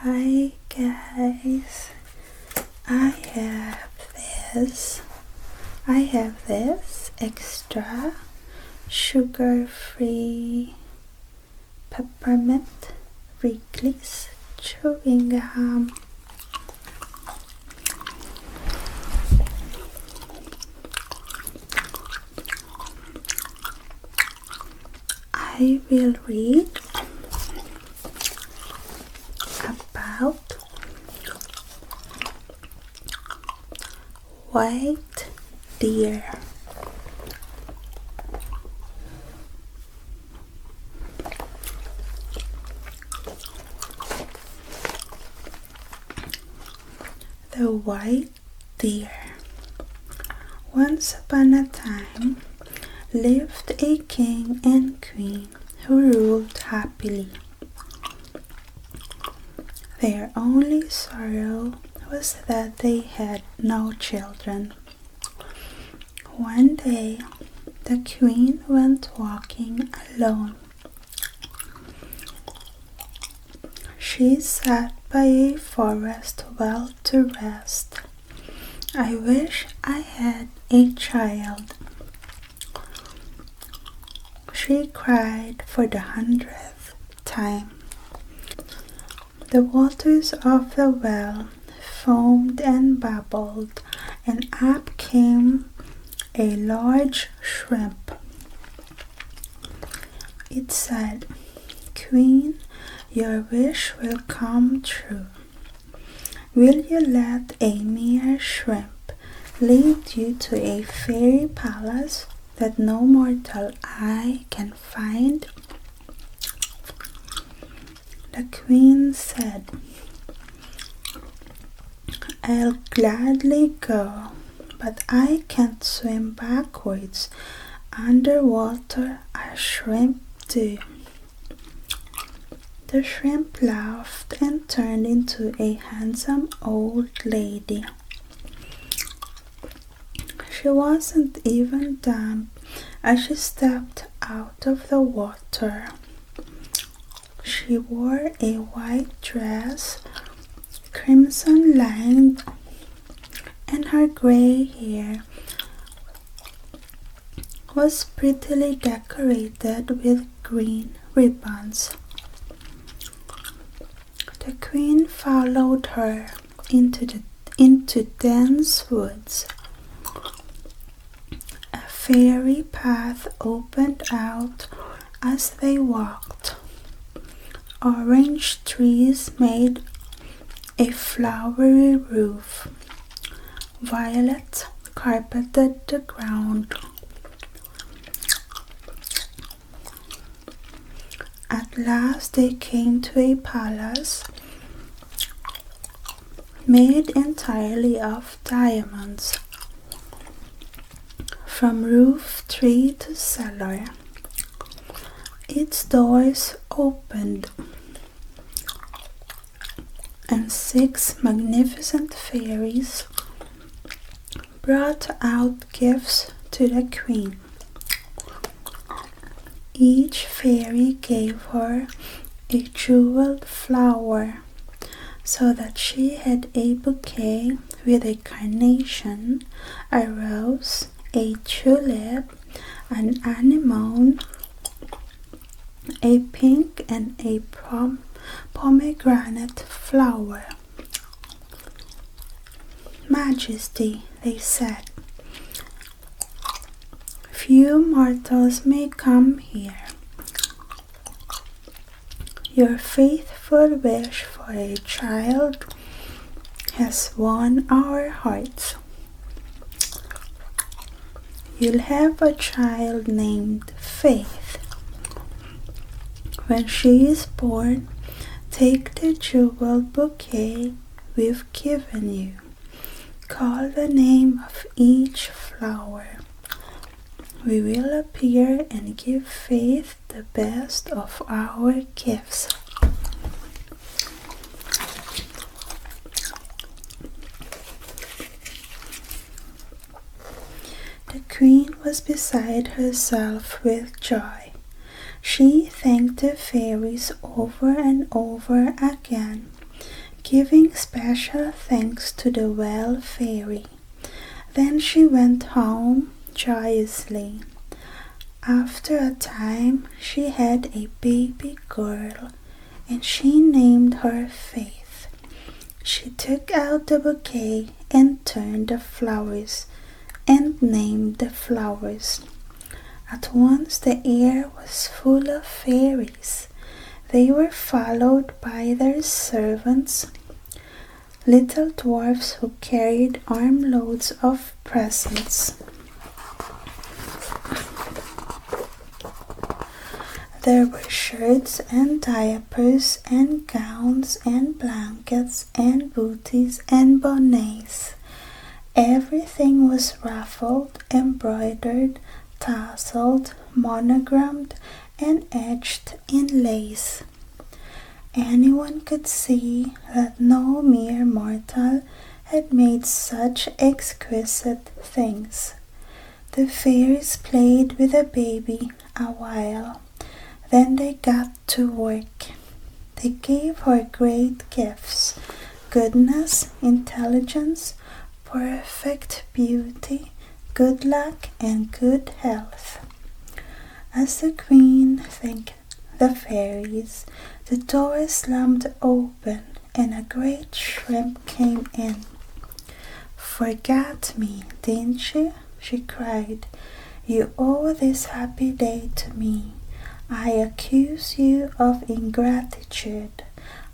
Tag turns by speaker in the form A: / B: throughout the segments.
A: Hi guys, I have this extra sugar-free peppermint Wrigley's chewing gum. I will read about white deer. The white deer. Once upon a time lived a king and queen who ruled happily. Their only sorrow was that they had no children. One day, the queen went walking alone. She sat by a forest well to rest. "I wish I had a child," she cried for the 100th time. The waters of the well foamed and bubbled, and up came a large shrimp. It said, "Queen, your wish will come true. Will you let a mere shrimp lead you to a fairy palace that no mortal eye can find?" The queen said, "I'll gladly go, but I can't swim backwards underwater as shrimp do." The shrimp laughed and turned into a handsome old lady. She wasn't even damp as she stepped out of the water. She wore a white dress, crimson lined, and her gray hair was prettily decorated with green ribbons. The queen followed her into dense woods. A fairy path opened out as they walked. Orange trees made a flowery roof. Violets carpeted the ground. At last they came to a palace made entirely of diamonds. From roof tree to cellar, its doors opened, and 6 magnificent fairies brought out gifts to the queen. Each fairy gave her a jeweled flower, so that she had a bouquet with a carnation, a rose, a tulip, an anemone, a pink, and a pomegranate flower. "Majesty," they said, "few mortals may come here. Your faithful wish for a child has won our hearts. You'll have a child named Faith. When she is born, take the jeweled bouquet we've given you. Call the name of each flower. We will appear and give Faith the best of our gifts." The queen was beside herself with joy. She thanked the fairies over and over again giving special thanks to the well fairy. Then she went home joyously. After a time she had a baby girl, and she named her Faith. She took out the bouquet and turned the flowers and named the flowers. At once the air was full of fairies. They were followed by their servants, little dwarfs who carried armloads of presents. There were shirts and diapers and gowns and blankets and booties and bonnets. Everything was ruffled, embroidered, tasseled, monogrammed, and edged in lace. Anyone could see that no mere mortal had made such exquisite things. The fairies played with the baby a while. Then they got to work. They gave her great gifts: goodness, intelligence, perfect beauty, good luck, and good health. As the queen thanked the fairies, the door slammed open and a great shrimp came in. "Forgot me, didn't you?" she cried. "You owe this happy day to me. I accuse you of ingratitude.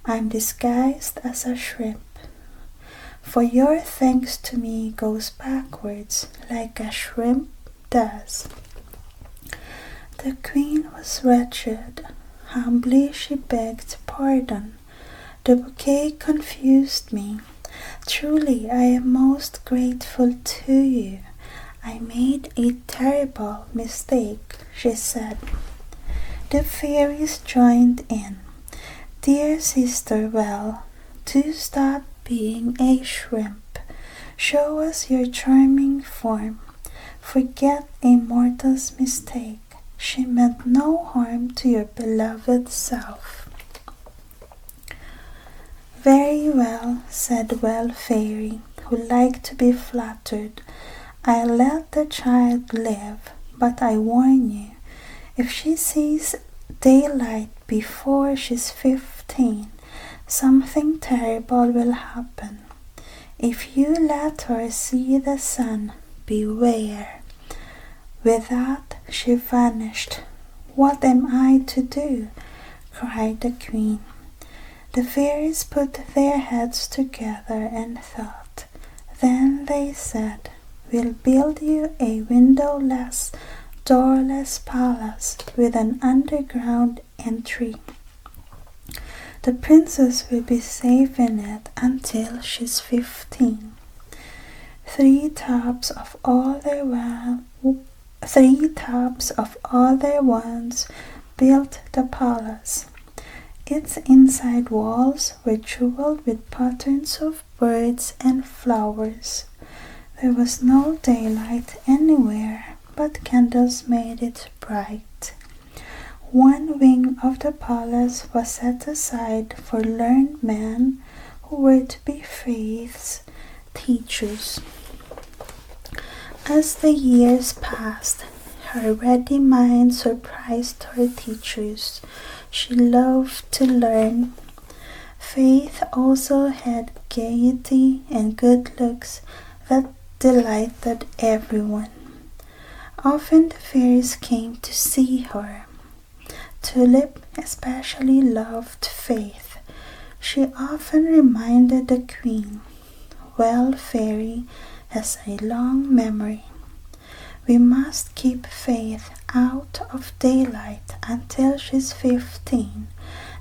A: I'm disguised as a shrimp. For your thanks to me goes backwards like a shrimp does." The queen was wretched. Humbly she begged pardon. "The bouquet confused me. Truly I am most grateful to you. I made a terrible mistake," she said. The fairies joined in. "Dear sister, well, do stop being a shrimp. Show us your charming form. Forget a mortal's mistake. She meant no harm to your beloved self." "Very well," said Well Fairy, who liked to be flattered. "I'll let the child live, but I warn you, if she sees daylight before she's 15, something terrible will happen. If you let her see the sun, beware." With that she vanished. "What am I to do?" cried the queen. The fairies put their heads together and thought. Then they said, "We'll build you a windowless, doorless palace with an underground entry. The princess will be safe in it until she's 15. 3 tops of all their wands built the palace. Its inside walls were jeweled with patterns of birds and flowers. There was no daylight anywhere, but candles made it bright. One wing of the palace was set aside for learned men who were to be Faith's teachers. As the years passed, her ready mind surprised her teachers. She loved to learn. Faith also had gaiety and good looks that delighted everyone. Often the fairies came to see her. Tulip especially loved Faith. She often reminded the queen, "Well, Fairy has a long memory. We must keep Faith out of daylight until she's 15.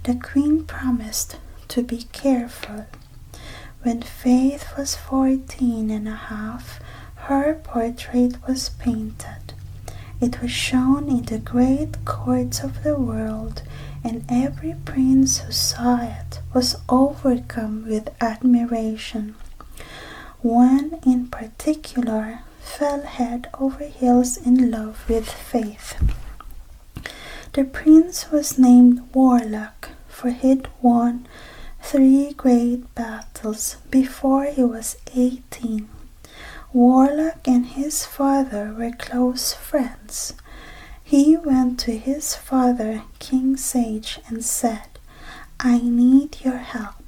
A: The queen promised to be careful. When Faith was 14 and a half, her portrait was painted. It was shown in the great courts of the world, and every prince who saw it was overcome with admiration. One in particular fell head over heels in love with Faith. The prince was named Warlock, for he'd won 3 great battles before he was 18. Warlock and his father were close friends. He went to his father, King Sage, and said, "I need your help.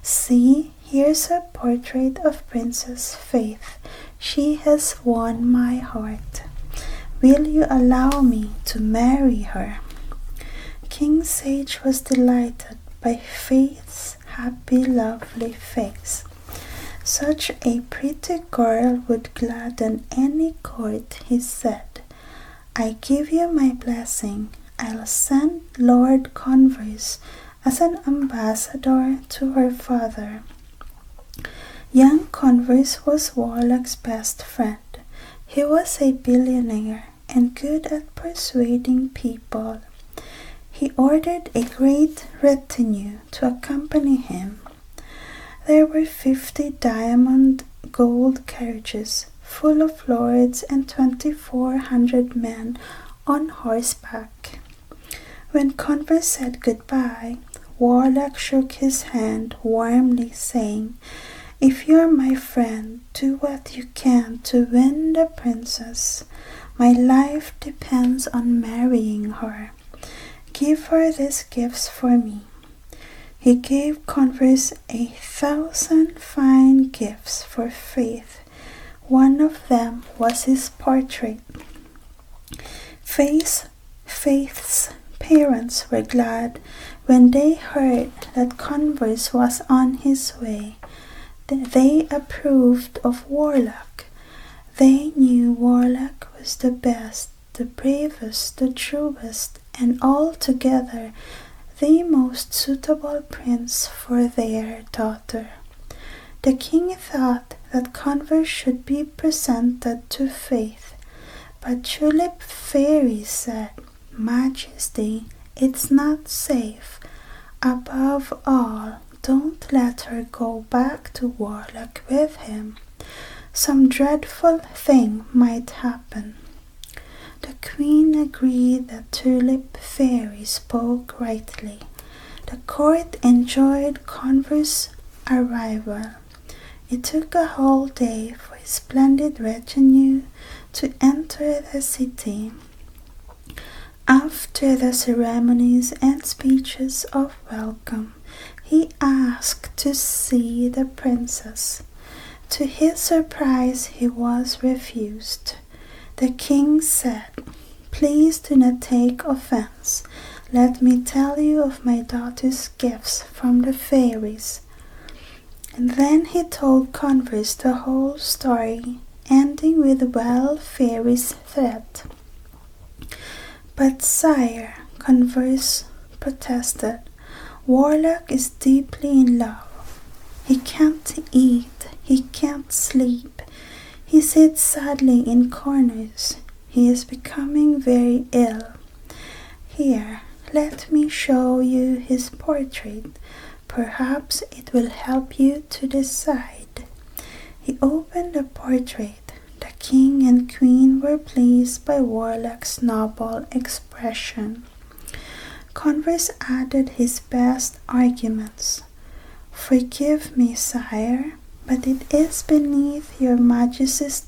A: See, here's a portrait of Princess Faith. She has won my heart. Will you allow me to marry her?" King Sage was delighted by Faith's happy, lovely face. "Such a pretty girl would gladden any court," he said. "I give you my blessing. I'll send Lord Converse as an ambassador to her father." Young Converse was Warlock's best friend. He was a billionaire and good at persuading people. He ordered a great retinue to accompany him. There were 50 diamond gold carriages full of lords and 2,400 men on horseback. When Converse said goodbye, Warlock shook his hand warmly, saying, "If you're my friend, do what you can to win the princess. My life depends on marrying her. Give her these gifts for me." He gave Converse 1,000 fine gifts for Faith. One of them was his portrait. Faith's parents were glad when they heard that Converse was on his way. They approved of Warlock. They knew Warlock was the best, the bravest, the truest, and altogether the most suitable prince for their daughter. The king thought that Converse should be presented to Faith, but Tulip Fairy said, "Majesty, it's not safe. Above all, don't let her go back to Warlock with him. Some dreadful thing might happen." The queen agreed that Tulip Fairy spoke rightly. The court enjoyed Converse's arrival. It took a whole day for his splendid retinue to enter the city. After the ceremonies and speeches of welcome, he asked to see the princess. To his surprise, he was refused. The king said, "Please do not take offense. Let me tell you of my daughter's gifts from the fairies." And then he told Converse the whole story, ending with Fairy's threat. "But sire," Converse protested, "Warlock is deeply in love. He can't eat, he can't sleep. He sits sadly in corners. He is becoming very ill. Here, let me show you his portrait. Perhaps it will help you to decide." He opened the portrait. The king and queen were pleased by Warlock's noble expression. Converse added his best arguments. "Forgive me, sire, but it is beneath your majesty's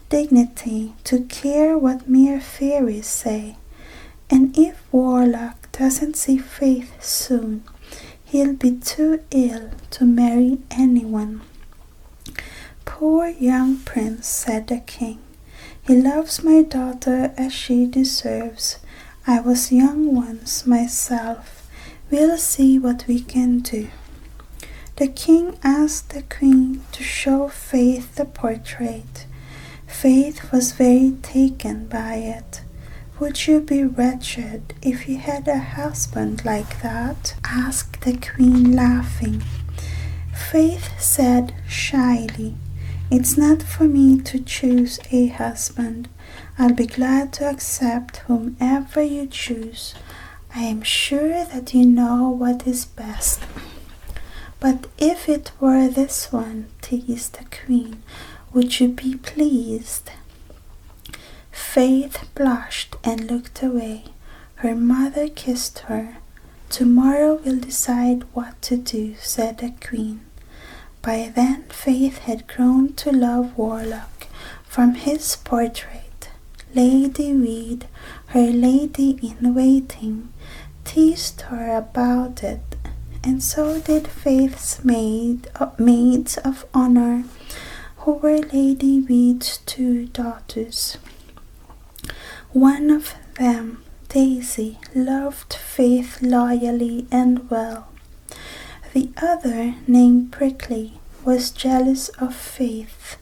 A: dignity to care what mere fairies say. And if Warlock doesn't see Faith soon, he'll be too ill to marry anyone." "Poor young prince," said the king. "He loves my daughter as she deserves. I was young once myself. We'll see what we can do." The king asked the queen to show Faith the portrait. Faith was very taken by it. "Would you be wretched if you had a husband like that?" asked the queen, laughing. Faith said shyly, "It's not for me to choose a husband. I'll be glad to accept whomever you choose. I am sure that you know what is best." "But if it were this one," teased the queen, "would you be pleased?" Faith blushed and looked away. Her mother kissed her. "Tomorrow we'll decide what to do," said the queen. By then Faith had grown to love Warlock. From his portrait, Lady Weed, her lady-in-waiting, teased her about it, and so did Faith's maids of honor, who were Lady Weed's 2 daughters. One of them, Daisy, loved Faith loyally and well. The other, named Prickly, was jealous of Faith.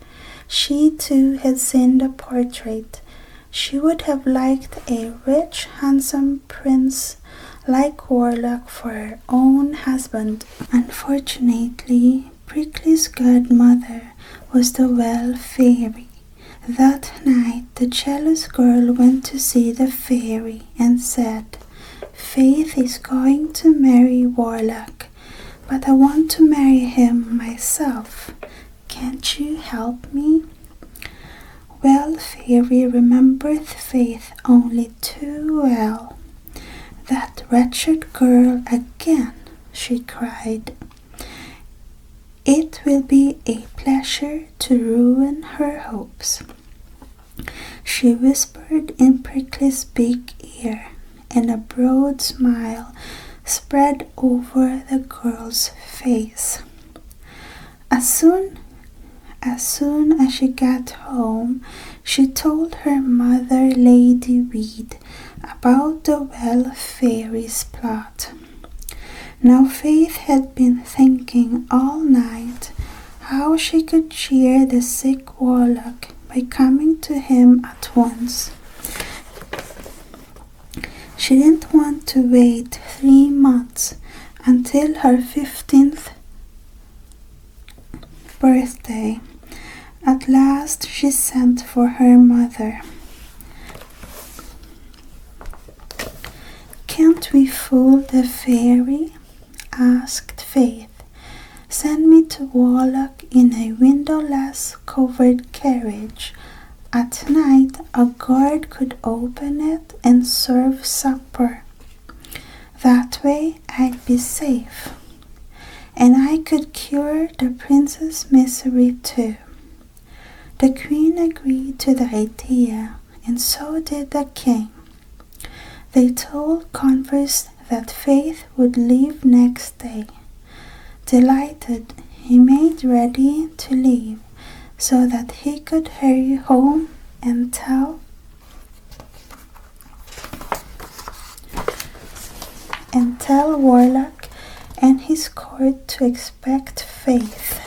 A: She too had seen the portrait. She would have liked a rich, handsome prince like Warlock for her own husband. Unfortunately, Prickly's godmother was the Well Fairy. That night the jealous girl went to see the fairy and said, "Faith is going to marry Warlock, but I want to marry him myself. Can't you help me?" Well Fairy remembered Faith only too well. "That wretched girl again," she cried. "It will be a pleasure to ruin her hopes." She whispered in Prickly's big ear, and a broad smile spread over the girl's face. As soon as she got home, she told her mother, Lady Weed, about the Well Fairy's plot. Now Faith had been thinking all night how she could cheer the sick Warlock by coming to him at once. She didn't want to wait 3 months until her 15th birthday. At last she sent for her mother. "Can't we fool the fairy?" asked Faith. "Send me to Warlock in a windowless covered carriage. At night a guard could open it and serve supper. That way I'd be safe. And I could cure the prince's misery too." The queen agreed to the idea, and so did the king. They told Converse that Faith would leave next day. Delighted, he made ready to leave so that he could hurry home and tell Warlock and his court to expect Faith.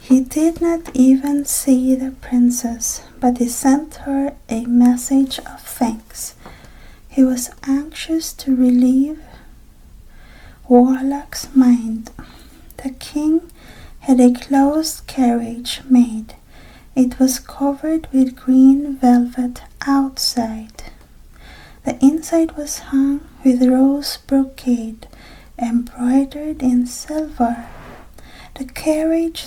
A: He did not even see the princess, but he sent her a message of thanks. He was anxious to relieve Warlock's mind. The king had a closed carriage made. It was covered with green velvet outside. The inside was hung with rose brocade, embroidered in silver. The carriage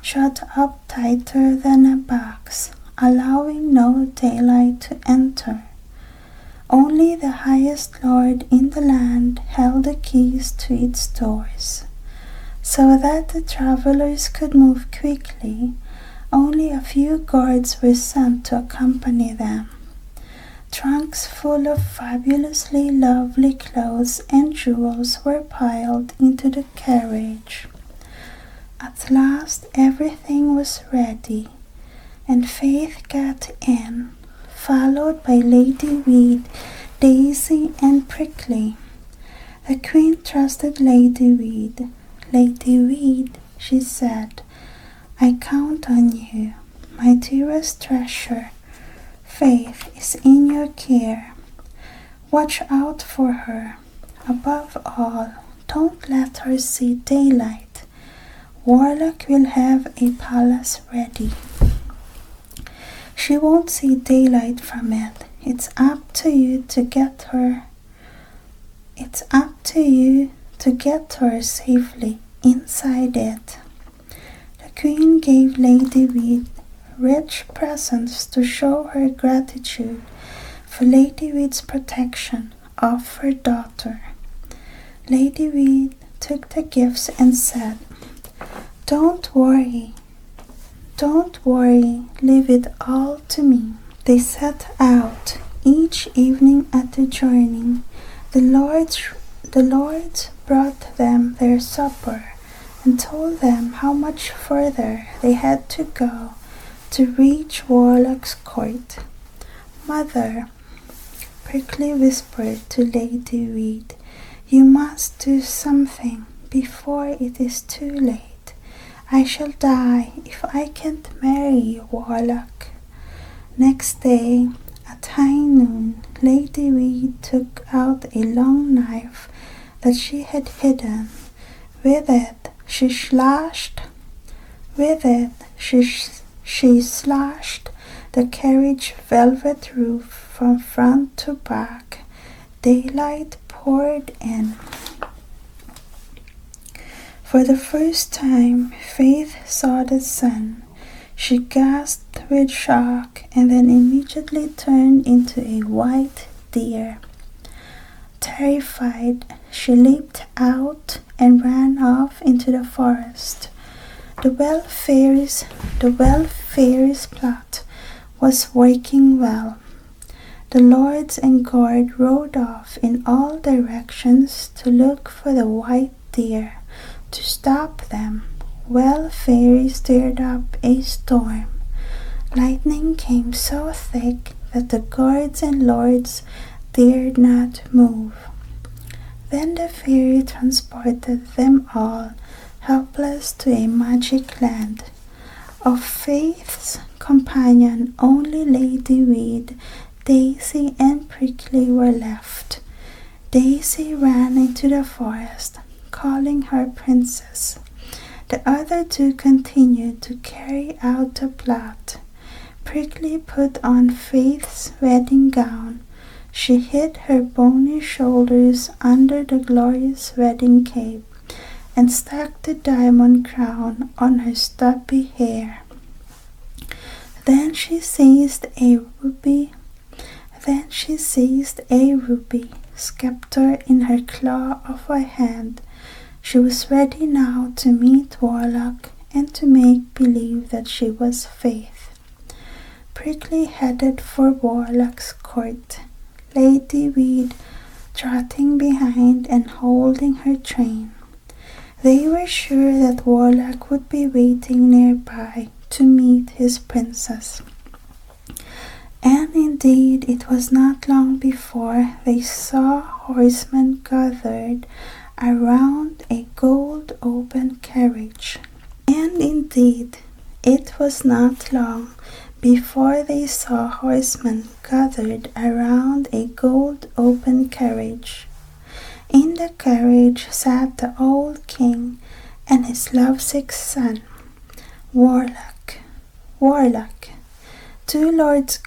A: shut up tighter than a box, allowing no daylight to enter. Only the highest lord in the land held the keys to its doors. So that the travelers could move quickly, only a few guards were sent to accompany them. Trunks full of fabulously lovely clothes and jewels were piled into the carriage. At last everything was ready, and Faith got in, followed by Lady Weed, Daisy, and Prickly. The queen trusted Lady Weed. "Lady Weed," she said, "I count on you, my dearest treasure. Faith is in your care. Watch out for her. Above all, don't let her see daylight. Warlock will have a palace ready. She won't see daylight from it. It's up to you to get her. It's up to you to get her safely inside it. The queen gave Lady Weed rich presents to show her gratitude for Lady Weed's protection of her daughter. Lady Weed took the gifts and said, Don't worry, leave it all to me." They set out each evening at the journey. The lords brought them their supper and told them how much further they had to go to reach Warlock's court. "Mother," Prickly whispered to Lady Weed, "you must do something before it is too late. I shall die if I can't marry Warlock." Next day, at high noon, Lady Weed took out a long knife that she had hidden. With it, she slashed the carriage velvet roof from front to back. Daylight poured in. For the first time, Faith saw the sun. She gasped with shock and then immediately turned into a white deer. Terrified, she leaped out and ran off into the forest. The Well Fairy's plot was working well. The lords and guard rode off in all directions to look for the white deer. To stop them, Well Fairy stirred up a storm. Lightning came so thick that the guards and lords dared not move. Then the fairy transported them all, helpless, to a magic land. Of Faith's companion, only Lady Weed, Daisy, and Prickly were left. Daisy ran into the forest, calling her princess. The other two continued to carry out the plot. Prickly put on Faith's wedding gown. She hid her bony shoulders under the glorious wedding cape and stuck the diamond crown on her stubby hair. Then she seized a ruby scepter in her claw of a hand. She was ready now to meet Warlock and to make believe that she was Faith. Prickly headed for Warlock's court, Lady Weed trotting behind and holding her train. They were sure that Warlock would be waiting nearby to meet his princess. And indeed, it was not long before they saw horsemen gathered around a gold open carriage. And indeed, it was not long before they saw horsemen gathered around a gold open carriage. In the carriage sat the old king and his lovesick son, Warlock. Two lords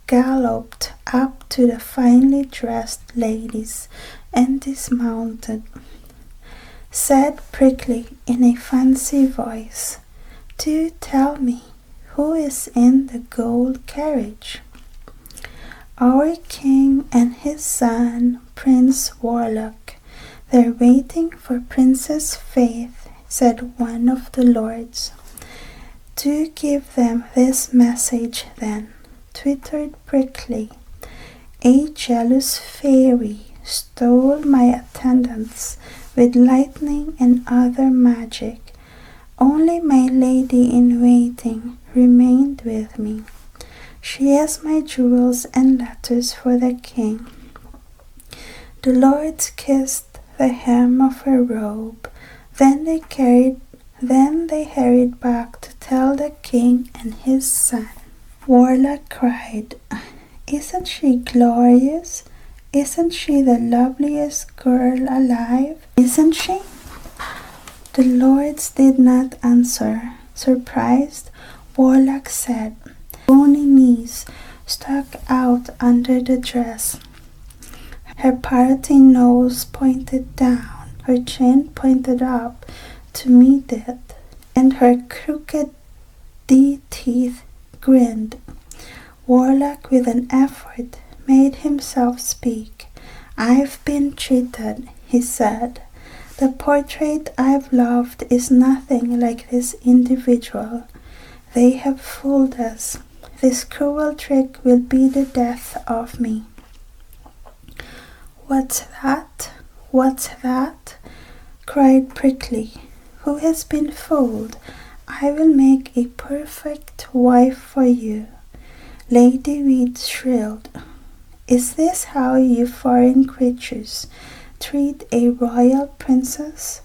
A: galloped up to the finely dressed ladies and dismounted. Said Prickly in a fancy voice, "Do tell me, who is in the gold carriage?" "Our king and his son, Prince Warlock. They're waiting for Princess Faith," said one of the lords. "Do give them this message then," twittered Prickly. "A jealous fairy stole my attendants with lightning and other magic. Only my lady-in-waiting remained with me. She has my jewels and letters for the king." The lords kissed the hem of her robe. Then they hurried back to tell the king and his son. Warlock cried, "Isn't she glorious? Isn't she the loveliest girl alive? Isn't she?" The lords did not answer. Surprised, Warlock said, bony knees stuck out under the dress. Her parroting nose pointed down, her chin pointed up to meet it, and her crooked teeth grinned. Warlock, with an effort, made himself speak. "I've been cheated," he said. "The portrait I've loved is nothing like this individual. They have fooled us. This cruel trick will be the death of me." "What's that? What's that?" cried Prickly. "Who has been fooled? I will make a perfect wife for you." Lady Weed shrilled. "Is this how you foreign creatures treat a royal princess?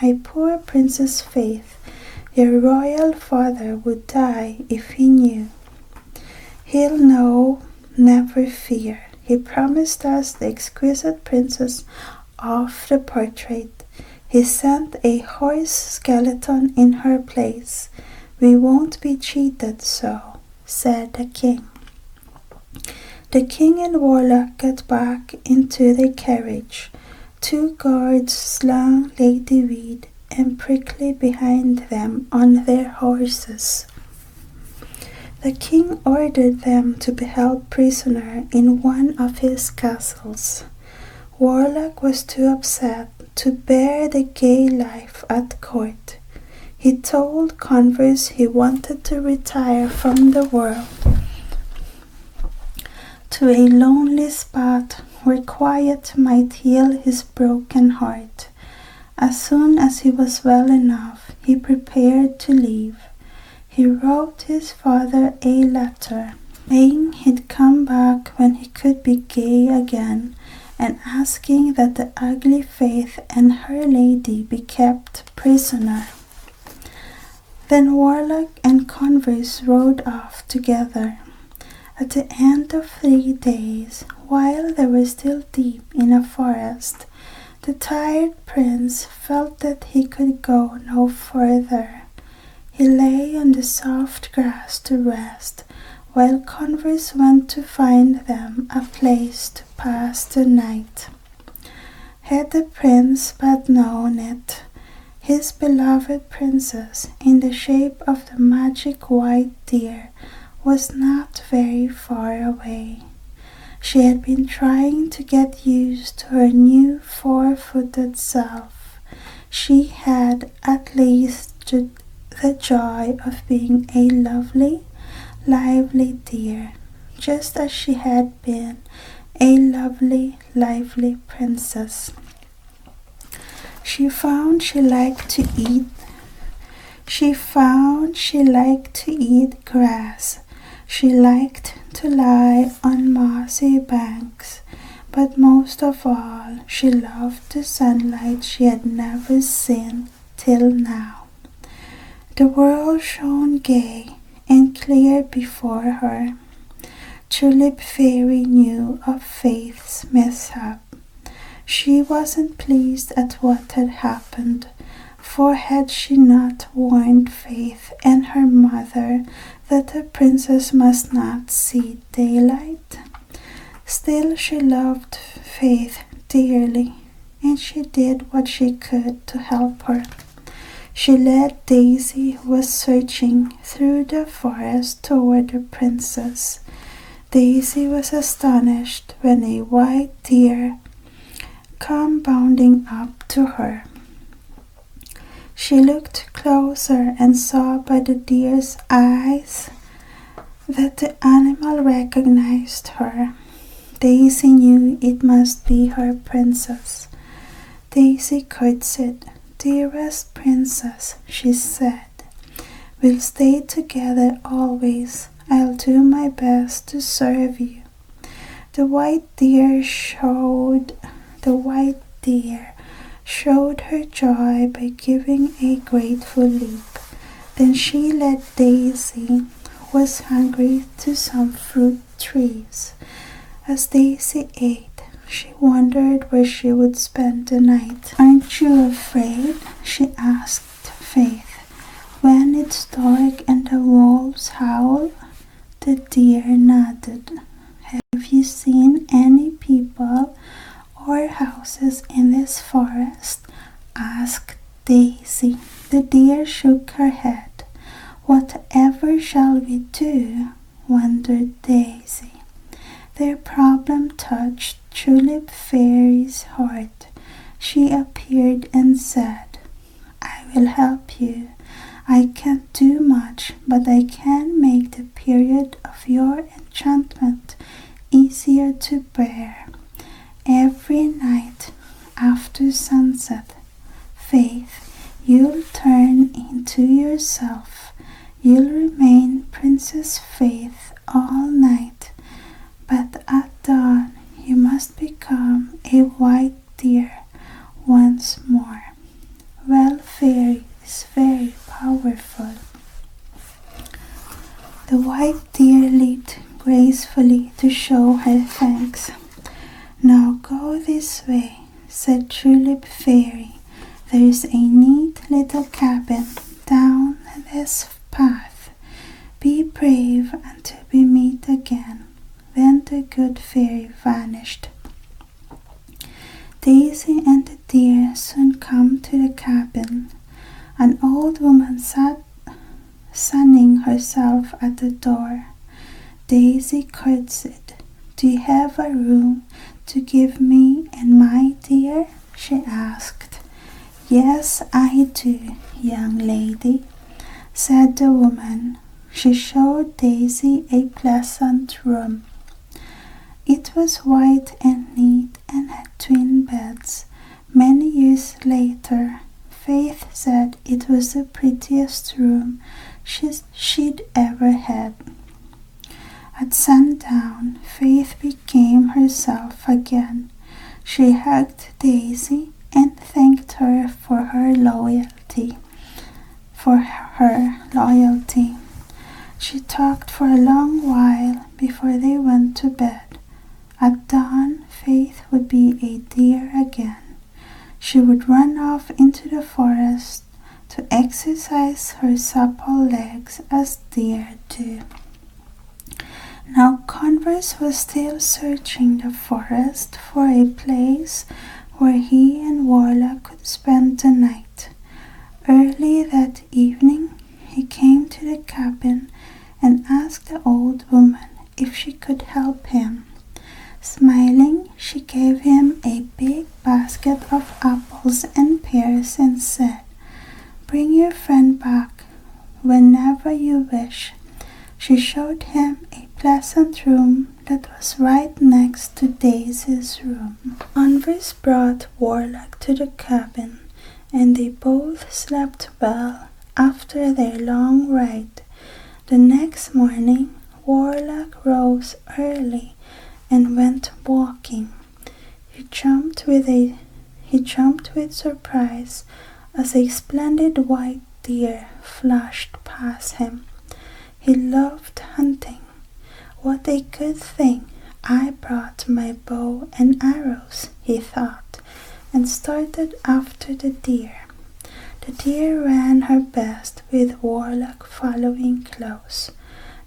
A: My poor Princess Faith, your royal father would die if he knew." "He'll know, never fear. He promised us the exquisite princess of the portrait. He sent a horse skeleton in her place. We won't be cheated so," said the king. The king and Warlock got back into the carriage. 2 guards slung Lady Weed and Prickly behind them on their horses. The king ordered them to be held prisoner in one of his castles. Warlock was too upset to bear the gay life at court. He told Converse he wanted to retire from the world to a lonely spot where quiet might heal his broken heart. As soon as he was well enough, he prepared to leave. He wrote his father a letter, saying he'd come back when he could be gay again, and asking that the ugly Faith and her lady be kept prisoner. Then Warlock and Converse rode off together. At the end of 3 days, while they were still deep in a forest, the tired prince felt that he could go no further. He lay on the soft grass to rest, while Converse went to find them a place to pass the night. Had the prince but known it, his beloved princess, in the shape of the magic white deer, was not very far away. She had been trying to get used to her new 4-footed self. She had at least the joy of being a lovely, lively deer, just as she had been a lovely, lively princess. She found she liked to eat grass. She liked to lie on mossy banks, but most of all, she loved the sunlight she had never seen till now. The world shone gay and clear before her. Tulip Fairy knew of Faith's mishap. She wasn't pleased at what had happened, for had she not warned Faith and her mother that the princess must not see daylight? Still, she loved Faith dearly, and she did what she could to help her. She led Daisy, who was searching through the forest, toward the princess. Daisy was astonished when a white deer came bounding up to her. She looked closer and saw by the deer's eyes that the animal recognized her. Daisy knew it must be her princess. Daisy curtsied. "Dearest princess," she said, "we'll stay together always. I'll do my best to serve you." The white deer showed her joy by giving a grateful leap. Then she led Daisy, who was hungry, to some fruit trees. As Daisy ate, she wondered where she would spend the night. "Aren't you afraid?" she asked Faith, "when it's dark and the wolves howl?" The deer nodded. Have you seen any people or houses in this forest? Asked Daisy. The deer shook her head. Whatever shall we do? Wondered Daisy. Their problem touched Tulip Fairy's heart. She appeared and said, I will help you. I can't do much, but I can make the period of your enchantment easier to bear. Every night after sunset, Faith, you'll turn into yourself. You'll remain Princess Faith all night, but at dawn you must become a white deer once more. Well, Fairy is very powerful. The white deer leaped gracefully to show her thanks. Now go this way, said Tulip Fairy. There's a neat little cabin down this path. Be brave until we meet again. Then the good fairy vanished. Daisy and the deer soon come to the cabin. An old woman sat sunning herself at the door. Daisy curtsied. Do you have a room to give me and my dear? She asked. Yes, I do, young lady, said the woman. She showed Daisy a pleasant room. It was white and neat and had twin beds. Many years later, Faith said it was the prettiest room she'd ever had. At sundown, Faith became herself again. She hugged Daisy and thanked her for her loyalty. She talked for a long while before they went to bed. At dawn, Faith would be a deer again. She would run off into the forest to exercise her supple legs as deer do. Now Converse was still searching the forest for a place where he and Warlock could spend the night. Early that evening, he came to the cabin and asked the old woman if she could help him. Smiling, she gave him a big basket of apples and pears and said, Bring your friend back whenever you wish. She showed him a pleasant room that was right next to Daisy's room. Converse brought Warlock to the cabin, and they both slept well after their long ride. The next morning, Warlock rose early and went walking. He jumped with surprise as a splendid white deer flashed past him. He loved hunting. What a good thing I brought my bow and arrows, he thought, and started after the deer. The deer ran her best with Warlock following close.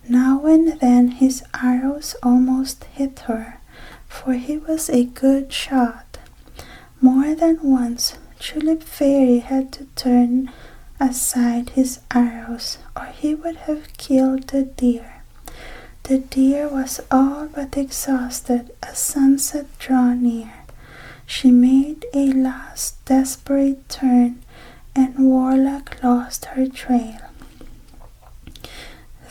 A: Now and then his arrows almost hit her, for he was a good shot. More than once, Tulip Fairy had to turn aside his arrows, or he would have killed the deer. The deer was all but exhausted as sunset drew near. She made a last desperate turn, and Warlock lost her trail.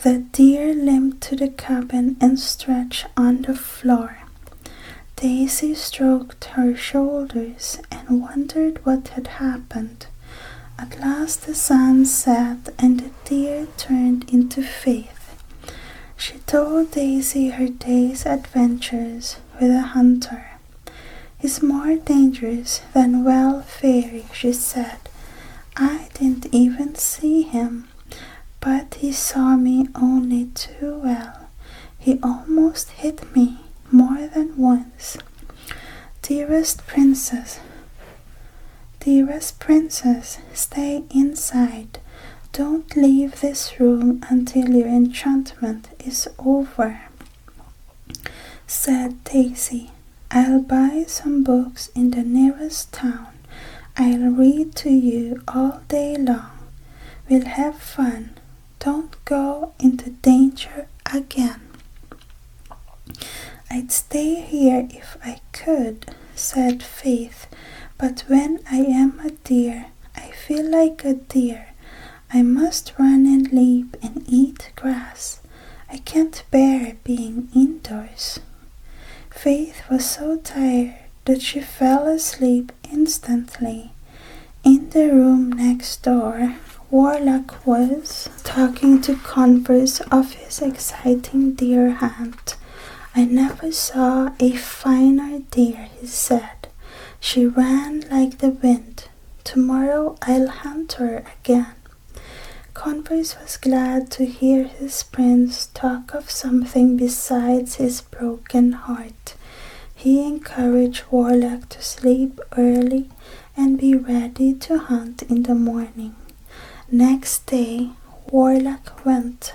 A: The deer limped to the cabin and stretched on the floor. Daisy stroked her shoulders and wondered what had happened. At last the sun set and the deer turned into Faith. She told Daisy her day's adventures with a hunter. He's more dangerous than Well Fairy, she said. I didn't even see him, but he saw me only too well. He almost hit me more than once. Dearest princess, stay inside. Don't leave this room until your enchantment is over, said Daisy. I'll buy some books in the nearest town. I'll read to you all day long. We'll have fun. Don't go into danger again. I'd stay here if I could, said Faith, but when I am a deer, I feel like a deer. I must run and leap and eat grass. I can't bear being indoors. Faith was so tired that she fell asleep instantly. In the room next door, Warlock was talking to Converse of his exciting deer hunt. I never saw a finer deer, he said. She ran like the wind. Tomorrow I'll hunt her again. Converse was glad to hear his prince talk of something besides his broken heart. He encouraged Warlock to sleep early and be ready to hunt in the morning. Next day, Warlock went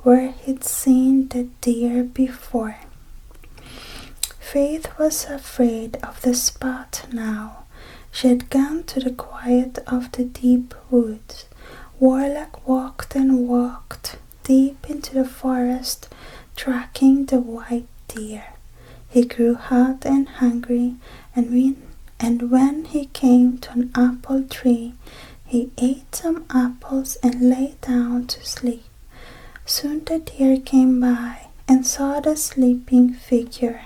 A: where he'd seen the deer before. Faith was afraid of the spot now. She had gone to the quiet of the deep woods. Warlock walked and walked deep into the forest, tracking the white deer. He grew hot and hungry, and when he came to an apple tree, he ate some apples and lay down to sleep. Soon the deer came by and saw the sleeping figure.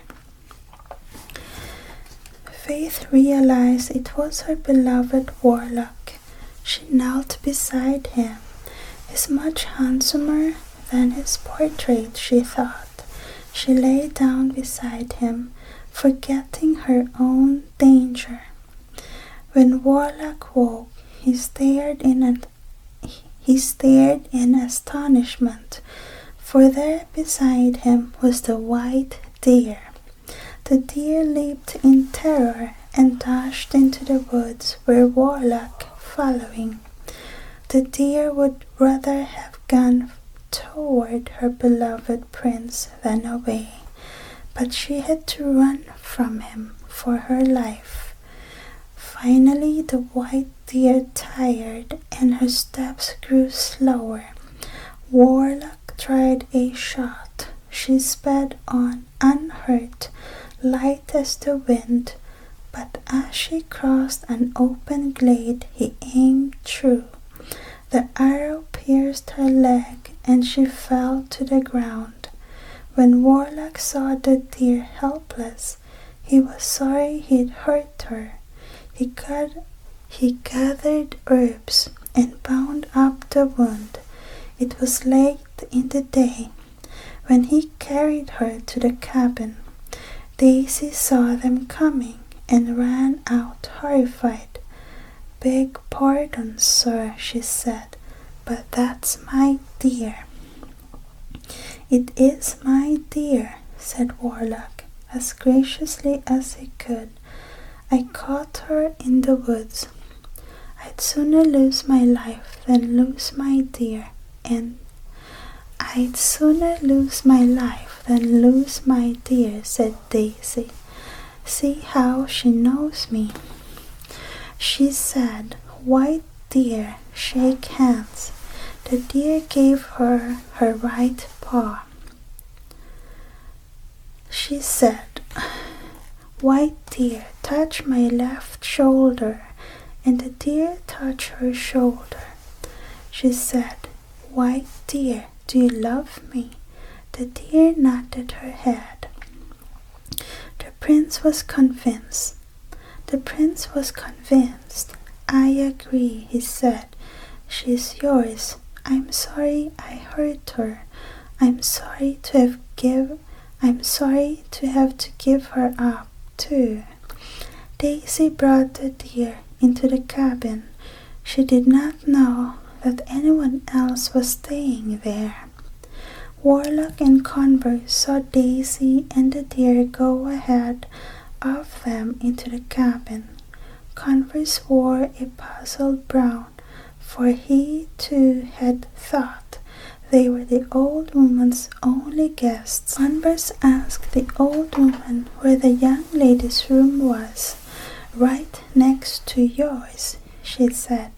A: Faith realized it was her beloved Warlock. She knelt beside him. He's much handsomer than his portrait, she thought. She lay down beside him, forgetting her own danger. When Warlock woke, he stared in astonishment, for there beside him was the white deer. The deer leaped in terror and dashed into the woods where Warlock following. The deer would rather have gone toward her beloved prince than away, but she had to run from him for her life. Finally the white deer tired and her steps grew slower. Warlock tried a shot. She sped on unhurt, light as the wind, but as she crossed an open glade he aimed true. The arrow pierced her leg and she fell to the ground. When Warlock saw the deer helpless, he was sorry he'd hurt her. He gathered herbs and bound up the wound. It was late in the day when he carried her to the cabin. Daisy saw them coming and ran out horrified. "Beg pardon, sir," she said, "but that's my deer." "It is my deer," said Warlock, as graciously as he could. "I caught her in the woods. I'd sooner lose my life than lose my deer, and "I'd sooner lose my life than lose my deer," said Daisy. "See how she knows me." She said, "White deer, shake hands." The deer gave her her right paw. She said, "White deer, touch my left shoulder," and the deer touched her shoulder. She said, "White deer, do you love me?" The deer nodded her head. The prince was convinced. "I agree," he said. "She's yours. I'm sorry I hurt her. I'm sorry to have to give her up, too." Daisy brought the deer into the cabin. She did not know that anyone else was staying there. Warlock and Converse saw Daisy and the deer go ahead of them into the cabin. Converse wore a puzzled frown, for he too had thought they were the old woman's only guests. Converse asked the old woman where the young lady's room was. "Right next to yours," she said.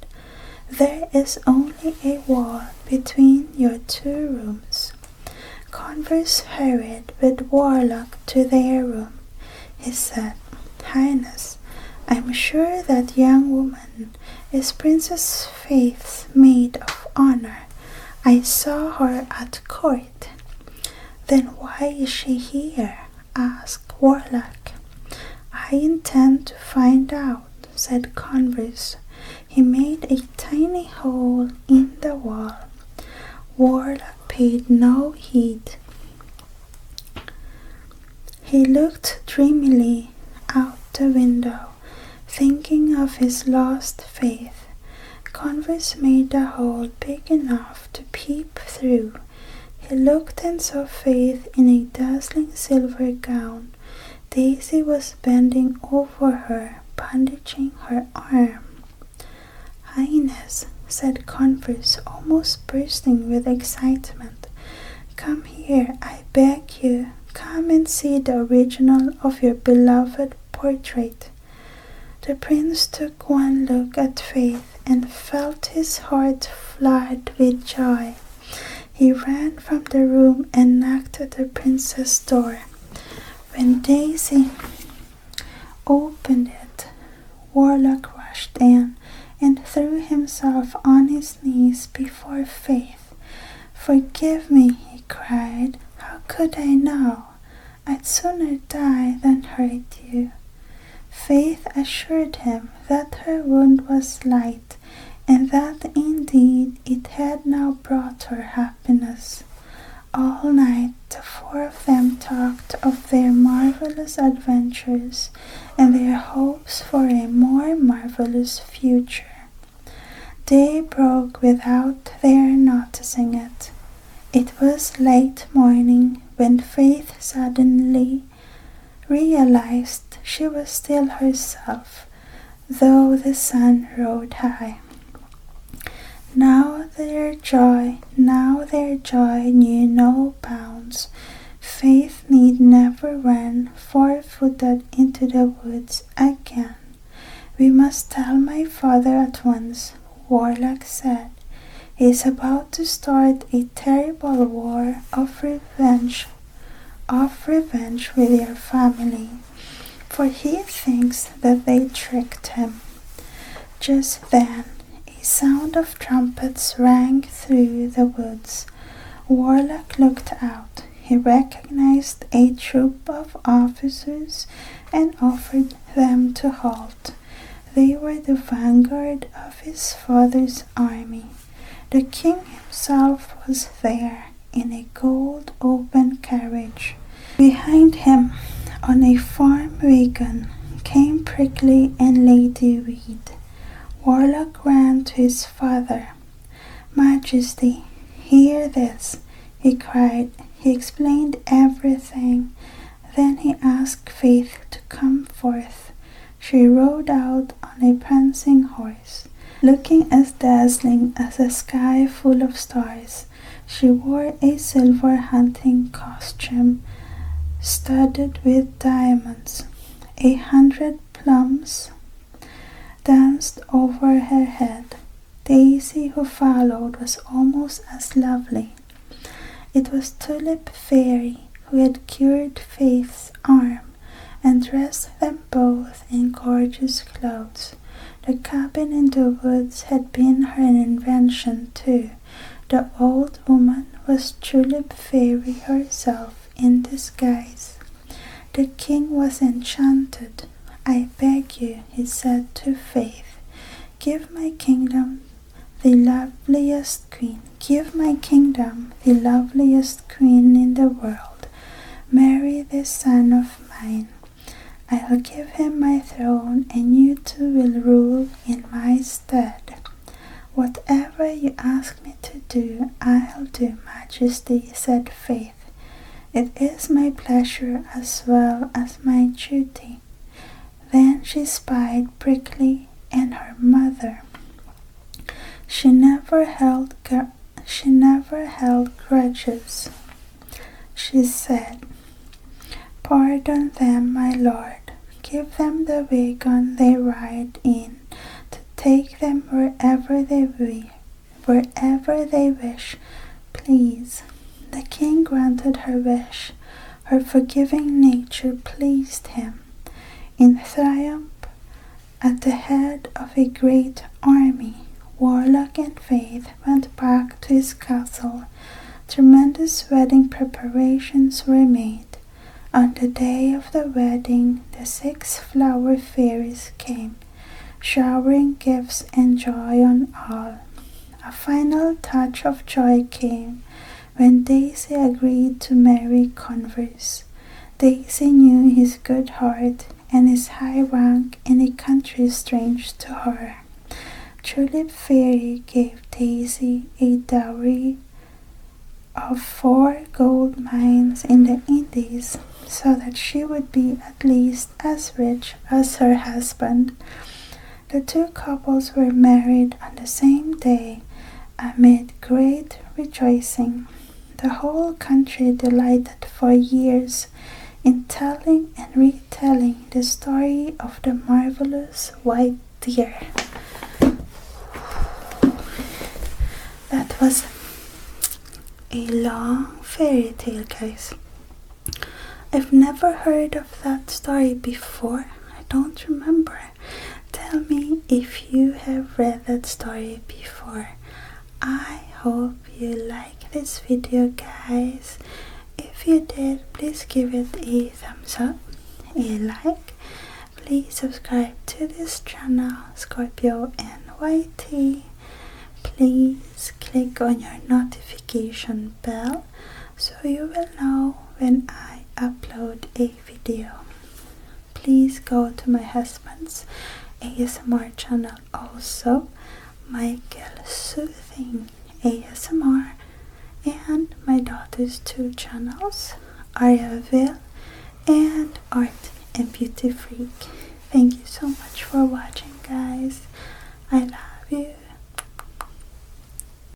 A: "There is only a wall between your two rooms." Converse hurried with Warlock to their room. He said, "Highness, I'm sure that young woman is Princess Faith's maid of honor. I saw her at court." "Then why is she here?" asked Warlock. "I intend to find out," said Converse. He made a tiny hole in the wall. Warlock paid no heed. He looked dreamily out the window, thinking of his lost Faith. Converse made the hole big enough to peep through. He looked and saw Faith in a dazzling silver gown. Daisy was bending over her, bandaging her arm. "Highness," said Converse, almost bursting with excitement, "come here, I beg you. Come and see the original of your beloved portrait." The prince took one look at Faith and felt his heart flood with joy. He ran from the room and knocked at the princess' door. When Daisy opened it, Warlock rushed in and threw himself on his knees before Faith. "Forgive me," he cried. "How could I know? I'd sooner die than hurt you." Faith assured him that her wound was light, and that indeed it had now brought her happiness. All night the four of them talked of their marvelous adventures and their hopes for a more marvelous future. Day broke without their noticing it. It was late morning when Faith suddenly realized she was still herself, though the sun rode high. Now their joy knew no bounds. Faith need never run 4-footed into the woods again. "We must tell my father at once," Warlock said. "He is about to start a terrible war of revenge with your family, for he thinks that they tricked him." Just then, a sound of trumpets rang through the woods. Warlock looked out. He recognized a troop of officers and offered them to halt. They were the vanguard of his father's army. The king himself was there, in a gold open carriage. Behind him, on a farm wagon, came Prickly and Lady Weed. Warlock ran to his father. "Majesty, hear this," he cried. He explained everything. Then he asked Faith to come forth. She rode out on a prancing horse, looking as dazzling as a sky full of stars. She wore a silver hunting costume studded with diamonds. 100 plums danced over her head. Daisy, who followed, was almost as lovely. It was Tulip Fairy who had cured Faith's arm and dressed them both in gorgeous clothes. The cabin in the woods had been her invention too. The old woman was Tulip Fairy herself in disguise. The king was enchanted. "I beg you," he said to Faith, "give my kingdom the loveliest queen. Give my kingdom the loveliest queen in the world. Marry this son of mine. I'll give him my throne, and you two will rule in my stead." "Whatever you ask me to do, I'll do, Majesty," said Faith. "It is my pleasure as well as my duty." Then she spied Prickly and her mother. She never held grudges. She said, "Pardon them, my lord. Give them the wagon they ride in, to take them wherever they wish, please." The king granted her wish. Her forgiving nature pleased him. In triumph, at the head of a great army, Warlock and Faith went back to his castle. Tremendous wedding preparations were made. On the day of the wedding, the 6 flower fairies came, showering gifts and joy on all. A final touch of joy came when Daisy agreed to marry Converse. Daisy knew his good heart and his high rank in a country strange to her. Tulip Fairy gave Daisy a dowry of 4 gold mines in the Indies, so that she would be at least as rich as her husband. The 2 couples were married on the same day amid great rejoicing. The whole country delighted for years in telling and retelling the story of the marvelous white deer. That was a long fairy tale, guys. I've never heard of that story before. I don't remember. Tell me if you have read that story before. I hope you like this video, guys. If you did, please give it a thumbs up, a like. Please subscribe to this channel, ScorpioAnnYT. Please click on your notification bell so you will know when I upload a video. Please go to my husband's ASMR channel also, Michael Soothing ASMR, and my daughter's 2 channels, Ariaville and Art and Beauty Freak. Thank you so much for watching, guys. I love you.